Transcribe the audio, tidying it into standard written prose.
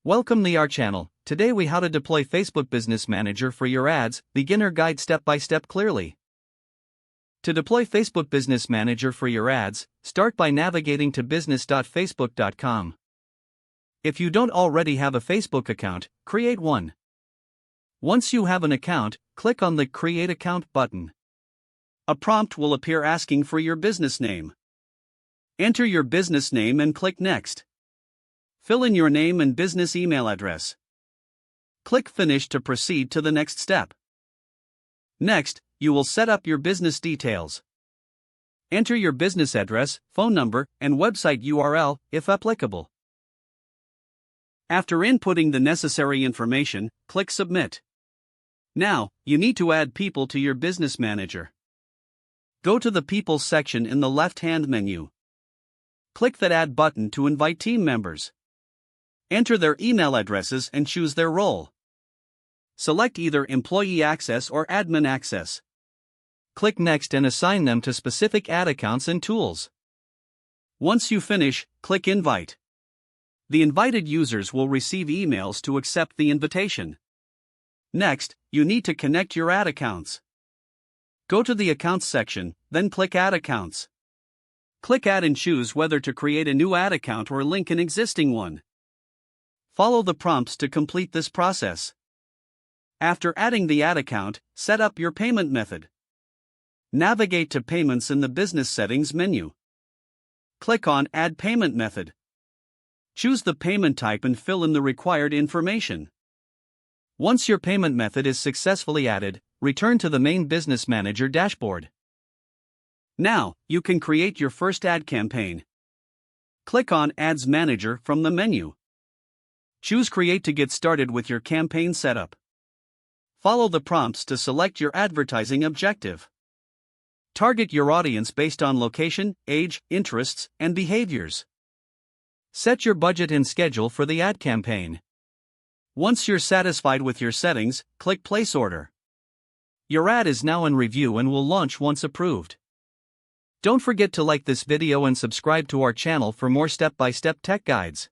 Welcome to our channel. Today we how to deploy Facebook Business Manager for your ads, beginner guide step by step clearly. To deploy Facebook Business Manager for your ads, start by navigating to business.facebook.com. If you don't already have a Facebook account, create one. Once you have an account, click on the Create Account button. A prompt will appear asking for your business name. Enter your business name and click Next. Fill in your name and business email address. Click Finish to proceed to the next step. Next, you will set up your business details. Enter your business address, phone number, and website URL, if applicable. After inputting the necessary information, click Submit. Now, you need to add people to your business manager. Go to the People section in the left-hand menu. Click that Add button to invite team members. Enter their email addresses and choose their role. Select either Employee Access or Admin Access. Click Next and assign them to specific ad accounts and tools. Once you finish, click Invite. The invited users will receive emails to accept the invitation. Next, you need to connect your ad accounts. Go to the Accounts section, then click Add Accounts. Click Add and choose whether to create a new ad account or link an existing one. Follow the prompts to complete this process. After adding the ad account, set up your payment method. Navigate to Payments in the Business Settings menu. Click on Add Payment Method. Choose the payment type and fill in the required information. Once your payment method is successfully added, return to the main Business Manager dashboard. Now, you can create your first ad campaign. Click on Ads Manager from the menu. Choose Create to get started with your campaign setup. Follow the prompts to select your advertising objective. Target your audience based on location, age, interests, and behaviors. Set your budget and schedule for the ad campaign. Once you're satisfied with your settings, click Place Order. Your ad is now in review and will launch once approved. Don't forget to like this video and subscribe to our channel for more step-by-step tech guides.